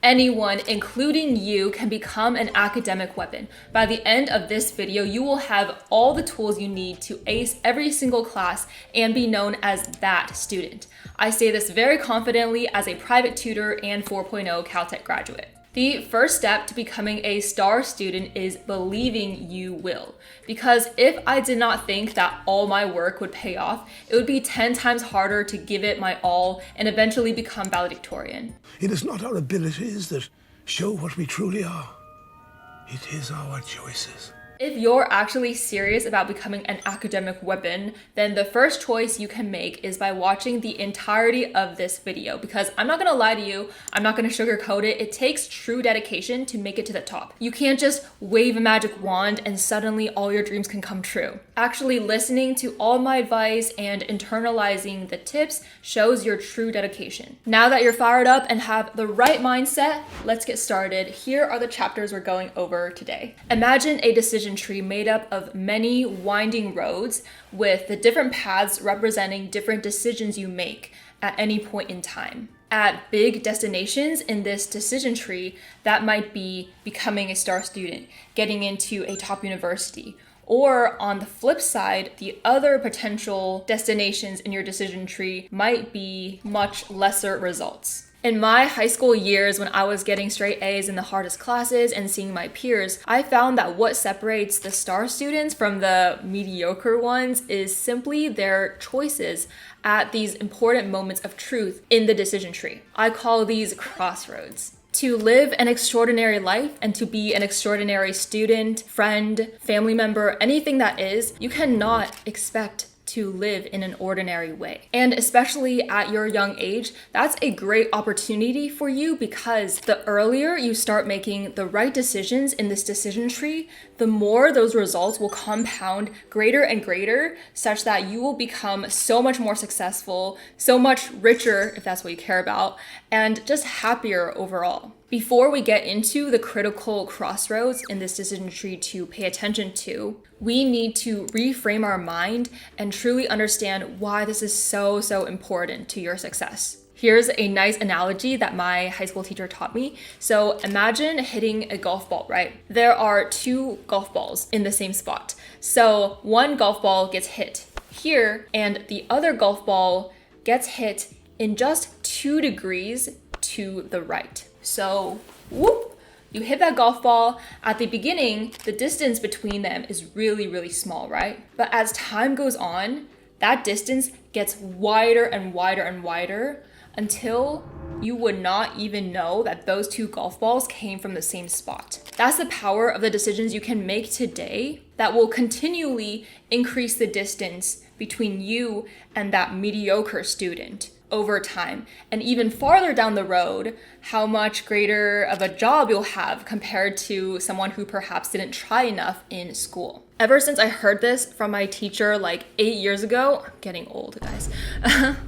Anyone, including you, can become an academic weapon. By the end of this video, you will have all the tools you need to ace every single class and be known as that student. I say this very confidently as a private tutor and 4.0 Caltech graduate. The first step to becoming a star student is believing you will. Because if I did not think that all my work would pay off, it would be 10 times harder to give it my all and eventually become valedictorian. It is not our abilities that show what we truly are. It is our choices. If you're actually serious about becoming an academic weapon, then the first choice you can make is by watching the entirety of this video, because I'm not gonna lie to you, I'm not gonna sugarcoat it. It takes true dedication to make it to the top. You can't just wave a magic wand and suddenly all your dreams can come true. Actually listening to all my advice and internalizing the tips shows your true dedication. Now that you're fired up and have the right mindset, let's get started. Here are the chapters we're going over today. Imagine a decision tree made up of many winding roads with the different paths representing different decisions you make at any point in time. At big destinations in this decision tree, that might be becoming a star student, getting into a top university, or on the flip side, the other potential destinations in your decision tree might be much lesser results. In my high school years, when I was getting straight A's in the hardest classes and seeing my peers, I found that what separates the star students from the mediocre ones is simply their choices at these important moments of truth in the decision tree. I call these crossroads. To live an extraordinary life and to be an extraordinary student, friend, family member, anything that is, you cannot expect to live in an ordinary way. And especially at your young age, that's a great opportunity for you, because the earlier you start making the right decisions in this decision tree, the more those results will compound greater and greater, such that you will become so much more successful, so much richer, if that's what you care about, and just happier overall. Before we get into the critical crossroads in this decision tree to pay attention to, we need to reframe our mind and truly understand why this is so important to your success. Here's a nice analogy that my high school teacher taught me. So imagine hitting a golf ball, right? There are two golf balls in the same spot. So one golf ball gets hit here and the other golf ball gets hit in just 2 degrees to the right. So, whoop, you hit that golf ball. At the beginning, the distance between them is really small, right? But as time goes on, that distance gets wider and wider and wider until you would not even know that those two golf balls came from the same spot. That's the power of the decisions you can make today that will continually increase the distance between you and that mediocre student over time. And even farther down the road, how much greater of a job you'll have compared to someone who perhaps didn't try enough in school. Ever since I heard this from my teacher like 8 years ago, I'm getting old, guys.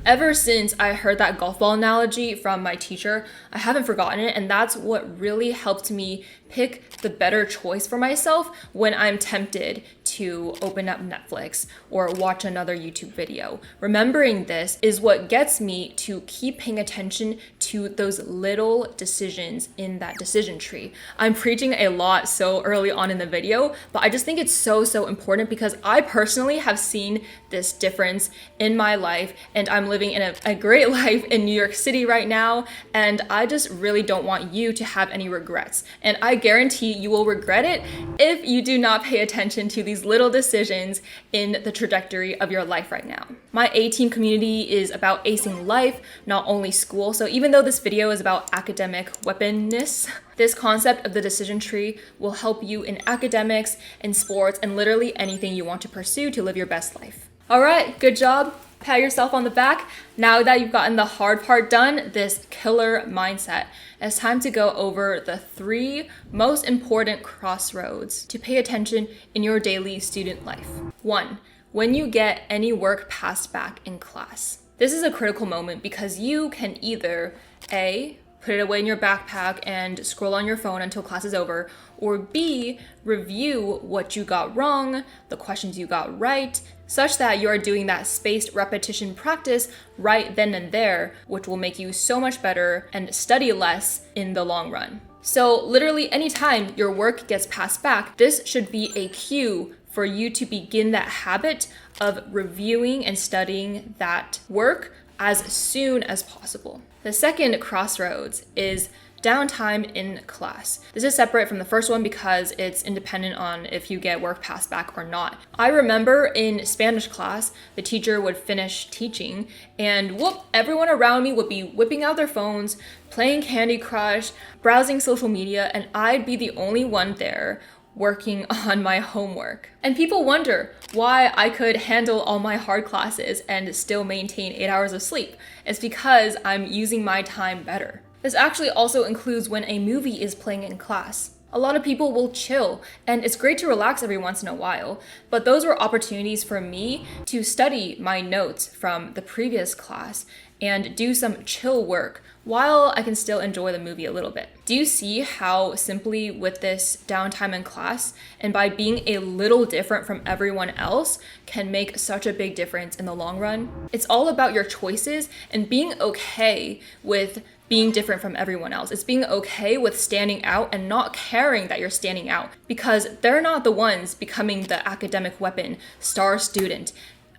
Ever since I heard that golf ball analogy from my teacher, I haven't forgotten it, and that's what really helped me pick the better choice for myself when I'm tempted to open up Netflix or watch another YouTube video. Remembering this is what gets me to keep paying attention to those little decisions in that decision tree. I'm preaching a lot so early on in the video, but I just think it's so important, because I personally have seen this difference in my life, and I'm living in a great life in New York City right now, and I just really don't want you to have any regrets. And I guarantee you will regret it if you do not pay attention to these little decisions in the trajectory of your life right now. My A-team community is about acing life, not only school. So even though this video is about academic weaponness, this concept of the decision tree will help you in academics, in sports, and literally anything you want to pursue to live your best life. All right, good job. Pat yourself on the back. Now that you've gotten the hard part done, this killer mindset, it's time to go over the 3 most important crossroads to pay attention in your daily student life. 1, when you get any work passed back in class. This is a critical moment because you can either A, put it away in your backpack and scroll on your phone until class is over, or B, review what you got wrong, the questions you got right, such that you are doing that spaced repetition practice right then and there, which will make you so much better and study less in the long run. So literally anytime your work gets passed back, this should be a cue for you to begin that habit of reviewing and studying that work as soon as possible. The second crossroads is downtime in class. This is separate from the first one because it's independent on if you get work passed back or not. I remember in Spanish class, the teacher would finish teaching and whoop, everyone around me would be whipping out their phones, playing Candy Crush, browsing social media, and I'd be the only one there working on my homework. And people wonder why I could handle all my hard classes and still maintain 8 hours of sleep. It's because I'm using my time better. This actually also includes when a movie is playing in class. A lot of people will chill, and it's great to relax every once in a while, but those were opportunities for me to study my notes from the previous class and do some chill work while I can still enjoy the movie a little bit. Do you see how simply with this downtime in class and by being a little different from everyone else can make such a big difference in the long run? It's all about your choices and being okay with being different from everyone else. It's being okay with standing out and not caring that you're standing out because they're not the ones becoming the academic weapon, star student,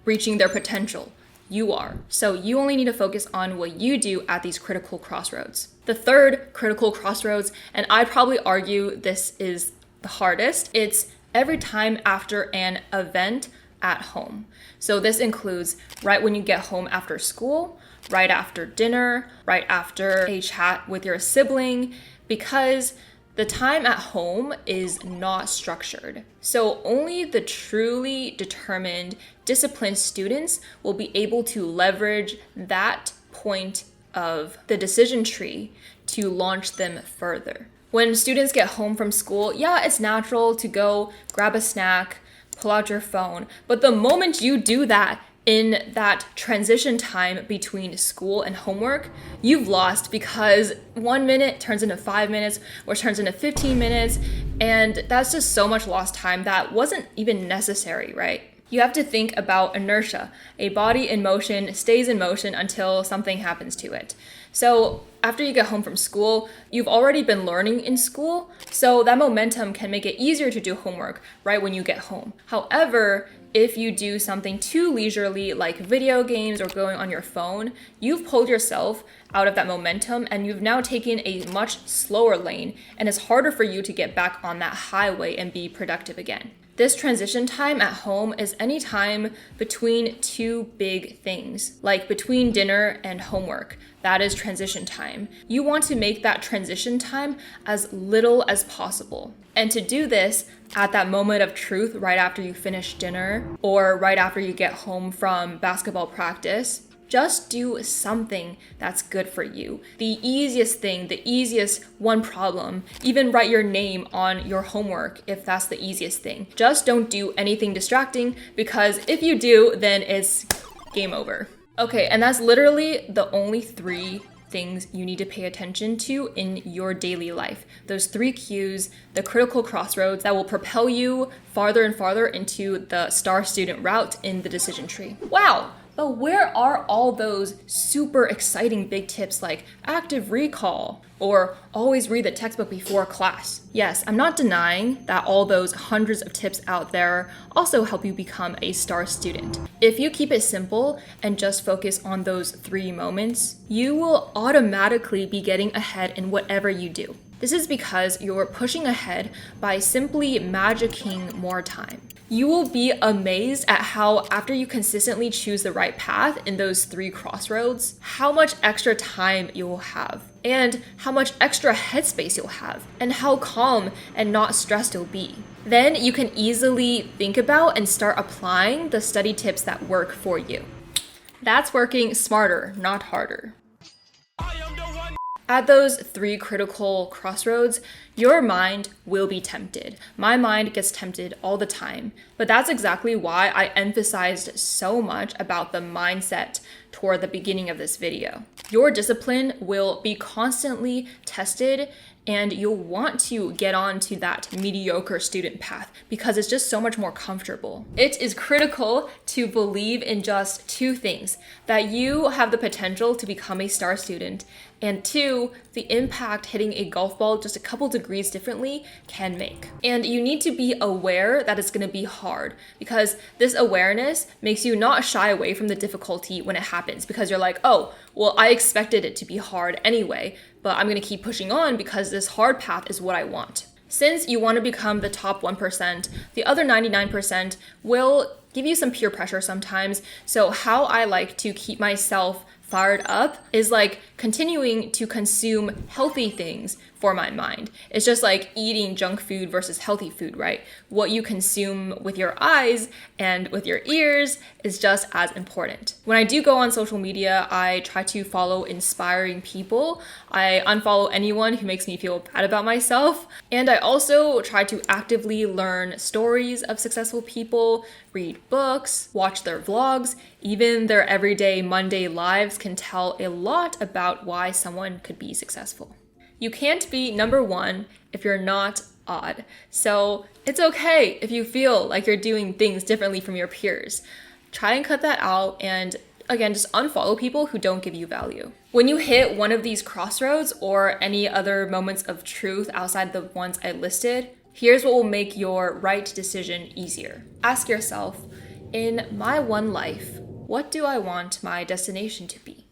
reaching their potential. You are. So you only need to focus on what you do at these critical crossroads. The third critical crossroads, and I'd probably argue this is the hardest, it's every time after an event at home. So this includes right when you get home after school, right after dinner, right after a chat with your sibling, because the time at home is not structured. So only the truly determined, disciplined students will be able to leverage that point of the decision tree to launch them further. When students get home from school, yeah, it's natural to go grab a snack, pull out your phone, but the moment you do that, in that transition time between school and homework, you've lost because 1 minute turns into 5 minutes, which turns into 15 minutes, and that's just so much lost time that wasn't even necessary, right? You have to think about inertia. A body in motion stays in motion until something happens to it. So after you get home from school, you've already been learning in school, so that momentum can make it easier to do homework right when you get home. However, if you do something too leisurely like video games or going on your phone, you've pulled yourself out of that momentum and you've now taken a much slower lane, and it's harder for you to get back on that highway and be productive again. This transition time at home is any time between two big things, like between dinner and homework. That is transition time. You want to make that transition time as little as possible. And to do this at that moment of truth right after you finish dinner or right after you get home from basketball practice, just do something that's good for you. The easiest thing, the easiest one problem, even write your name on your homework if that's the easiest thing. Just don't do anything distracting, because if you do, then it's game over. Okay, and that's literally the only 3 things you need to pay attention to in your daily life. Those 3 cues, the critical crossroads that will propel you farther and farther into the star student route in the decision tree. Wow! But where are all those super exciting big tips like active recall or always read the textbook before class? Yes, I'm not denying that all those hundreds of tips out there also help you become a star student. If you keep it simple and just focus on those 3 moments, you will automatically be getting ahead in whatever you do. This is because you're pushing ahead by simply magicking more time. You will be amazed at how, after you consistently choose the right path in those 3 crossroads, how much extra time you will have, and how much extra headspace you'll have, and how calm and not stressed you'll be. Then you can easily think about and start applying the study tips that work for you. That's working smarter, not harder. At those 3 critical crossroads, your mind will be tempted. My mind gets tempted all the time, but that's exactly why I emphasized so much about the mindset toward the beginning of this video. Your discipline will be constantly tested, and you'll want to get on to that mediocre student path because it's just so much more comfortable. It is critical to believe in just two things: that you have the potential to become a star student, and two, the impact hitting a golf ball just a couple degrees differently can make. And you need to be aware that it's going to be hard, because this awareness makes you not shy away from the difficulty when it happens, because you're like, oh, well, I expected it to be hard anyway, but I'm going to keep pushing on because this hard path is what I want. Since you want to become the top 1%, the other 99% will give you some peer pressure sometimes. So how I like to keep myself fired up is like continuing to consume healthy things for my mind. It's just like eating junk food versus healthy food, right? What you consume with your eyes and with your ears is just as important. When I do go on social media, I try to follow inspiring people. I unfollow anyone who makes me feel bad about myself. And I also try to actively learn stories of successful people, read books, watch their vlogs. Even their everyday Monday lives can tell a lot about why someone could be successful. You can't be number one if you're not odd. So it's okay if you feel like you're doing things differently from your peers. Try and cut that out, and again, just unfollow people who don't give you value. When you hit one of these crossroads or any other moments of truth outside the ones I listed, here's what will make your right decision easier. Ask yourself, in my one life, what do I want my destination to be?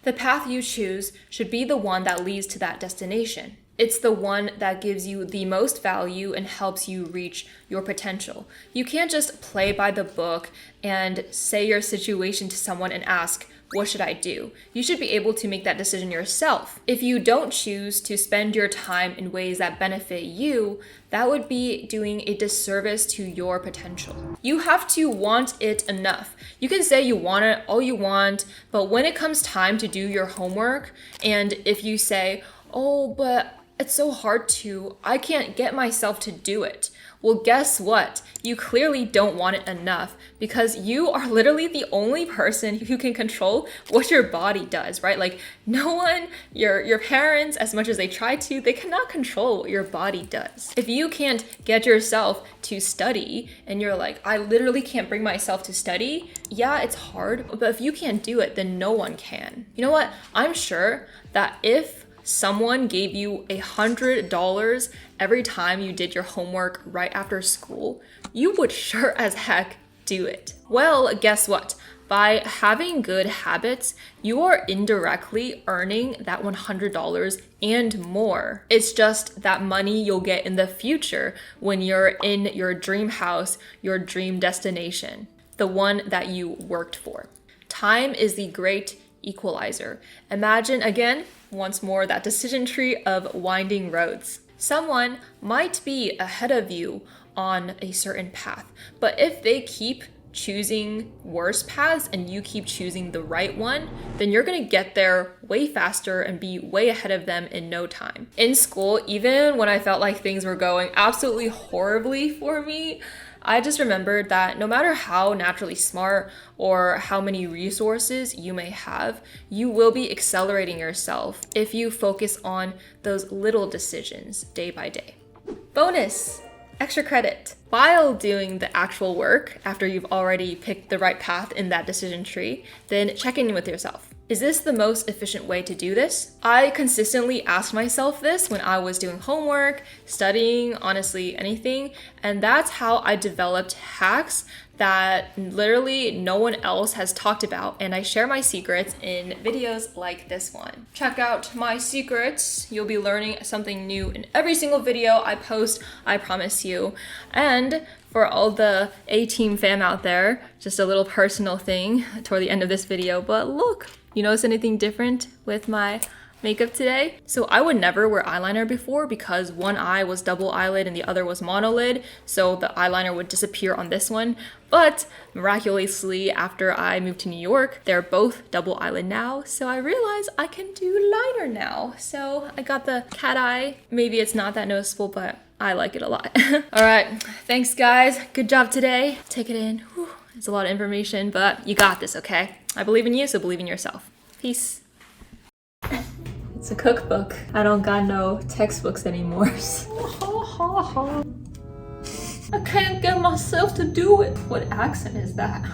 The path you choose should be the one that leads to that destination. It's the one that gives you the most value and helps you reach your potential. You can't just play by the book and say your situation to someone and ask, what should I do? You should be able to make that decision yourself. If you don't choose to spend your time in ways that benefit you, that would be doing a disservice to your potential. You have to want it enough. You can say you want it all you want, but when it comes time to do your homework, and if you say, oh, but it's so hard to, I can't get myself to do it. Well, guess what? You clearly don't want it enough, because you are literally the only person who can control what your body does, right? Like no one, your parents, as much as they try to, they cannot control what your body does. If you can't get yourself to study and you're like, I literally can't bring myself to study, yeah, it's hard, but if you can't do it, then no one can. You know what? I'm sure that if someone gave you $100 every time you did your homework right after school, you would sure as heck do it. Well, guess what? By having good habits, you are indirectly earning that $100 and more. It's just that money you'll get in the future when you're in your dream house, your dream destination, the one that you worked for. Time is the great equalizer. Imagine again, once more, that decision tree of winding roads. Someone might be ahead of you on a certain path, but if they keep choosing worse paths and you keep choosing the right one, then you're gonna get there way faster and be way ahead of them in no time. In school, even when I felt like things were going absolutely horribly for me, I just remembered that no matter how naturally smart or how many resources you may have, you will be accelerating yourself if you focus on those little decisions day by day. Bonus! Extra credit. While doing the actual work, after you've already picked the right path in that decision tree, then check in with yourself. Is this the most efficient way to do this? I consistently asked myself this when I was doing homework, studying, honestly, anything, and that's how I developed hacks that literally no one else has talked about, and I share my secrets in videos like this one. Check out my secrets. You'll be learning something new in every single video I post, I promise you. And for all the A-Team fam out there, just a little personal thing toward the end of this video, but look, you notice anything different with my makeup today? So I would never wear eyeliner before because one eye was double eyelid and the other was monolid, so the eyeliner would disappear on this one. But miraculously, after I moved to New York, they're both double eyelid now, so I realized I can do liner now. So I got the cat eye. Maybe it's not that noticeable, but I like it a lot. All right, thanks guys. Good job today. Take it in. Whew. It's a lot of information, but you got this, okay? I believe in you, so believe in yourself. Peace. It's a cookbook. I don't got no textbooks anymore. I can't get myself to do it. What accent is that?